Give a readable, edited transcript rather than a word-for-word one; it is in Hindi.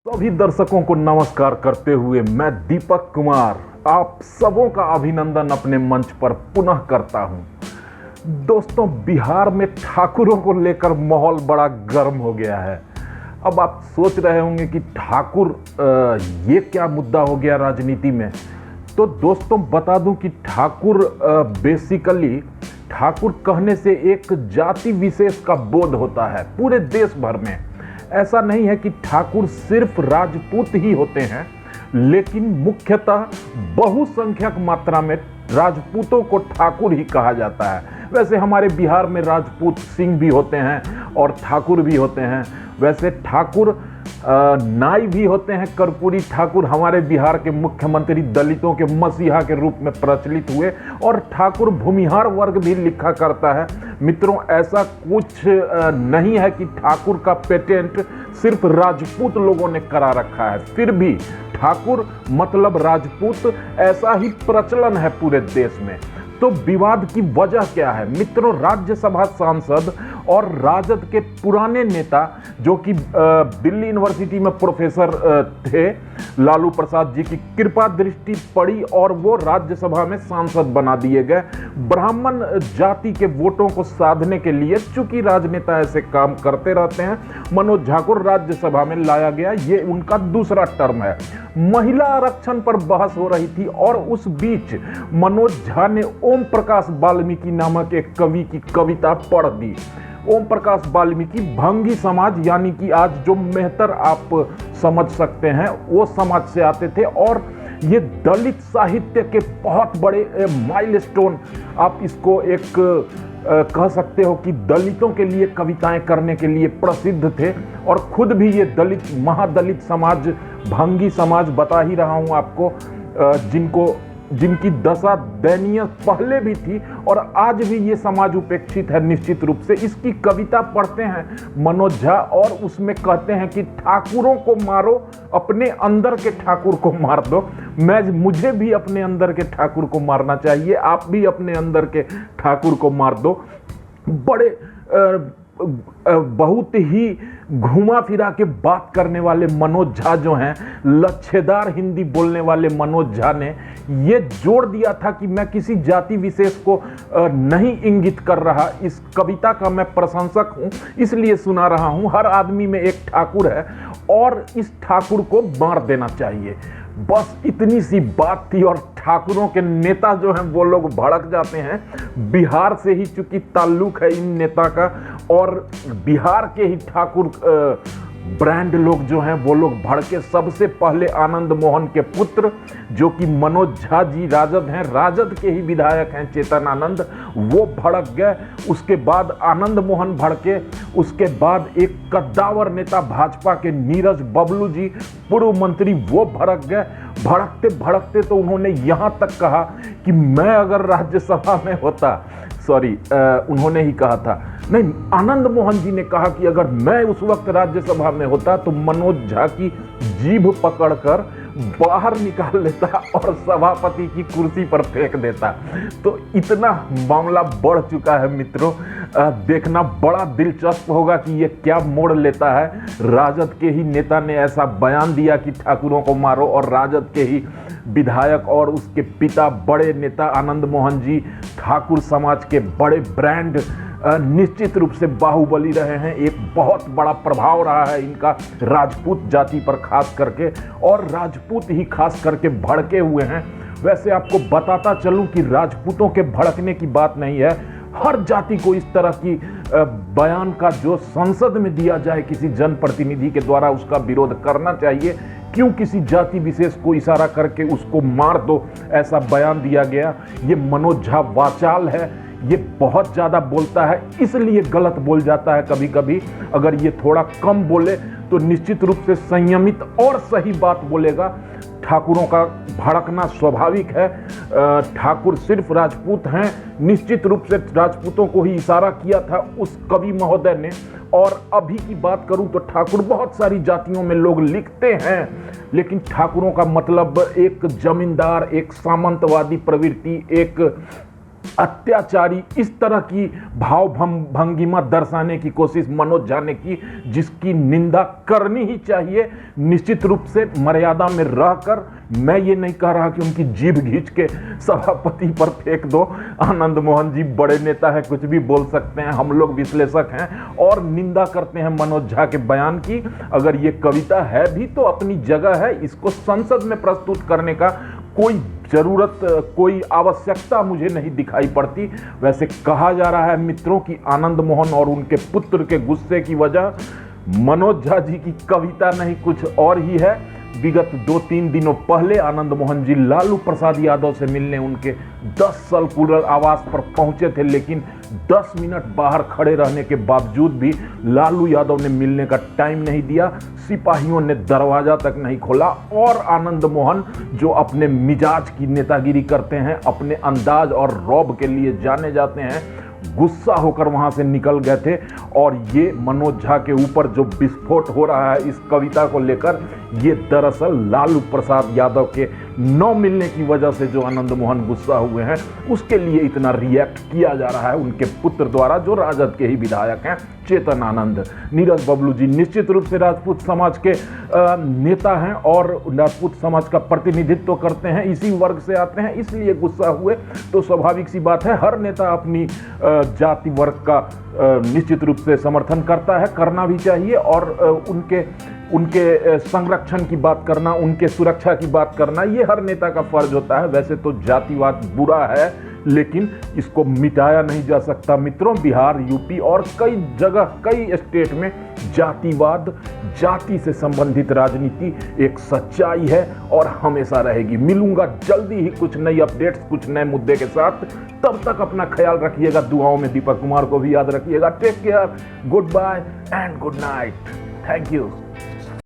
सभी दर्शकों को नमस्कार करते हुए मैं दीपक कुमार आप सबों का अभिनंदन अपने मंच पर पुनः करता हूं। दोस्तों, बिहार में ठाकुरों को लेकर माहौल बड़ा गर्म हो गया है। अब आप सोच रहे होंगे कि ठाकुर ये क्या मुद्दा हो गया राजनीति में। तो दोस्तों बता दूं कि ठाकुर बेसिकली ठाकुर कहने से एक जाति विशेष का बोध होता है पूरे देश भर में। ऐसा नहीं है कि ठाकुर सिर्फ राजपूत ही होते हैं, लेकिन मुख्यतः बहुसंख्यक मात्रा में राजपूतों को ठाकुर ही कहा जाता है। वैसे हमारे बिहार में राजपूत सिंह भी होते हैं और ठाकुर भी होते हैं। वैसे ठाकुर नाई भी होते हैं। कर्पूरी ठाकुर हमारे बिहार के मुख्यमंत्री दलितों के मसीहा के रूप में प्रचलित हुए, और ठाकुर भूमिहार वर्ग भी लिखा करता है। मित्रों, ऐसा कुछ नहीं है कि ठाकुर का पेटेंट सिर्फ राजपूत लोगों ने करा रखा है। फिर भी ठाकुर मतलब राजपूत, ऐसा ही प्रचलन है पूरे देश में। तो विवाद की वजह क्या है मित्रों? राज्यसभा सांसद और राजद के पुराने नेता जो कि दिल्ली यूनिवर्सिटी में प्रोफेसर थे, लालू प्रसाद जी की कृपा दृष्टि पड़ी और वो राज्यसभा में सांसद बना दिए गए। ब्राह्मण जाति के वोटों को साधने के लिए, चूंकि राजनेता ऐसे काम करते रहते हैं, मनोज झा को राज्यसभा में लाया गया। ये उनका दूसरा टर्म है। महिला आरक्षण पर बहस हो रही थी और उस बीच मनोज झा ने ओम प्रकाश वाल्मीकि नामक एक कवि की कविता पढ़ दी। ओम प्रकाश वाल्मीकि भंगी समाज, यानी कि आज जो मेहतर आप समझ सकते हैं, वो समाज से आते थे और ये दलित साहित्य के बहुत बड़े माइलस्टोन, आप इसको एक कह सकते हो कि दलितों के लिए कविताएं करने के लिए प्रसिद्ध थे। और खुद भी ये दलित, महादलित समाज, भंगी समाज बता ही रहा हूं आपको, जिनकी दशा दयनीय पहले भी थी और आज भी ये समाज उपेक्षित है निश्चित रूप से। इसकी कविता पढ़ते हैं मनोज झा और उसमें कहते हैं कि ठाकुरों को मारो, अपने अंदर के ठाकुर को मार दो। मुझे भी अपने अंदर के ठाकुर को मारना चाहिए, आप भी अपने अंदर के ठाकुर को मार दो। बड़े बहुत ही घुमा फिरा के बात करने वाले मनोज झा जो हैं, लच्छेदार हिंदी बोलने वाले मनोज झा ने ये जोड़ दिया था कि मैं किसी जाति विशेष को नहीं इंगित कर रहा। इस कविता का मैं प्रशंसक हूं, इसलिए सुना रहा हूं। हर आदमी में एक ठाकुर है और इस ठाकुर को मार देना चाहिए। बस इतनी सी बात थी और ठाकुरों के नेता जो हैं वो लोग भड़क जाते हैं। बिहार से ही चूंकि ताल्लुक है इन नेता का, और बिहार के ही ठाकुर ब्रांड लोग जो हैं वो लोग भड़के। सबसे पहले आनंद मोहन के पुत्र जो कि मनोज झा जी राजद हैं, राजद के ही विधायक हैं चेतन आनंद, वो भड़क गए। उसके बाद आनंद मोहन भड़के। उसके बाद एक कद्दावर नेता भाजपा के नीरज बबलू जी, पूर्व मंत्री, वो भड़क गए। भड़कते भड़कते तो उन्होंने यहां तक कहा कि मैं अगर राज्यसभा में होता, उन्होंने ही कहा था, नहीं, आनंद मोहन जी ने कहा कि अगर मैं उस वक्त राज्यसभा में होता तो मनोज झा की जीभ पकड़कर बाहर निकाल लेता और सभापति की कुर्सी पर फेंक देता। तो इतना मामला बढ़ चुका है मित्रों। देखना बड़ा दिलचस्प होगा कि ये क्या मोड़ लेता है। राजद के ही नेता ने ऐसा बयान दिया कि ठाकुरों को मारो, और राजद के ही विधायक और उसके पिता बड़े नेता आनंद मोहन जी, ठाकुर समाज के बड़े ब्रांड, निश्चित रूप से बाहुबली रहे हैं। एक बहुत बड़ा प्रभाव रहा है इनका राजपूत जाति पर खास करके, और राजपूत ही खास करके भड़के हुए हैं। वैसे आपको बताता चलूं कि राजपूतों के भड़कने की बात नहीं है। हर जाति को इस तरह की बयान का जो संसद में दिया जाए किसी जनप्रतिनिधि के द्वारा, उसका विरोध करना चाहिए। क्यों किसी जाति विशेष को इशारा करके उसको मार दो, ऐसा बयान दिया गया। ये मनोज झा वाचाल है, ये बहुत ज़्यादा बोलता है, इसलिए गलत बोल जाता है कभी कभी। अगर ये थोड़ा कम बोले तो निश्चित रूप से संयमित और सही बात बोलेगा। ठाकुरों का भड़कना स्वाभाविक है। ठाकुर सिर्फ राजपूत हैं, निश्चित रूप से राजपूतों को ही इशारा किया था उस कवि महोदय ने। और अभी की बात करूं तो ठाकुर बहुत सारी जातियों में लोग लिखते हैं, लेकिन ठाकुरों का मतलब एक जमींदार, एक सामंतवादी प्रवृत्ति, एक अत्याचारी इस तरह की भाव भंगिमा दर्शाने की कोशिश मनोज झा ने की, जिसकी निंदा करनी ही चाहिए, निश्चित रूप से मर्यादा में रहकर। मैं ये नहीं कह रहा कि उनकी जीभ खींच के सभापति पर फेंक दो। आनंद मोहन जी बड़े नेता है, कुछ भी बोल सकते हैं, हम लोग विश्लेषक हैं और निंदा करते हैं मनोज झा के बयान की। अगर ये कविता है भी तो अपनी जगह है, इसको संसद में प्रस्तुत करने का कोई जरूरत, कोई आवश्यकता मुझे नहीं दिखाई पड़ती। वैसे कहा जा रहा है मित्रों की आनंद मोहन और उनके पुत्र के गुस्से की वजह मनोज झा जी की कविता नहीं कुछ और ही है। विगत 2-3 दिनों पहले आनंद मोहन जी लालू प्रसाद यादव से मिलने उनके 10 सर्कुलर आवास पर पहुंचे थे, लेकिन 10 मिनट बाहर खड़े रहने के बावजूद भी लालू यादव ने मिलने का टाइम नहीं दिया, सिपाहियों ने दरवाजा तक नहीं खोला। और आनंद मोहन जो अपने मिजाज की नेतागिरी करते हैं, अपने अंदाज और रौब के लिए जाने जाते हैं, गुस्सा होकर वहां से निकल गए थे। और ये मनोज झा के ऊपर जो विस्फोट हो रहा है इस कविता को लेकर, ये दरअसल लालू प्रसाद यादव के न मिलने की वजह से जो आनंद मोहन गुस्सा हुए हैं, उसके लिए इतना रिएक्ट किया जा रहा है उनके पुत्र द्वारा, जो राजद के ही विधायक हैं, चेतन आनंद। नीरज बबलू जी निश्चित रूप से राजपूत समाज के नेता हैं और राजपूत समाज का प्रतिनिधित्व करते हैं, इसी वर्ग से आते हैं, इसलिए गुस्सा हुए। तो स्वाभाविक सी बात है, हर नेता अपनी जाति वर्ग का निश्चित रूप से समर्थन करता है, करना भी चाहिए। और उनके संरक्षण की बात करना, उनके सुरक्षा की बात करना, ये हर नेता का फर्ज होता है। वैसे तो जातिवाद बुरा है, लेकिन इसको मिटाया नहीं जा सकता मित्रों। बिहार, यूपी और कई जगह, कई स्टेट में जातिवाद, जाति से संबंधित राजनीति एक सच्चाई है और हमेशा रहेगी। मिलूंगा जल्दी ही कुछ नई अपडेट्स, कुछ नए मुद्दे के साथ। तब तक अपना ख्याल रखिएगा, दुआओं में दीपक कुमार को भी याद रखिएगा। Take care, good bye and good night. Thank you.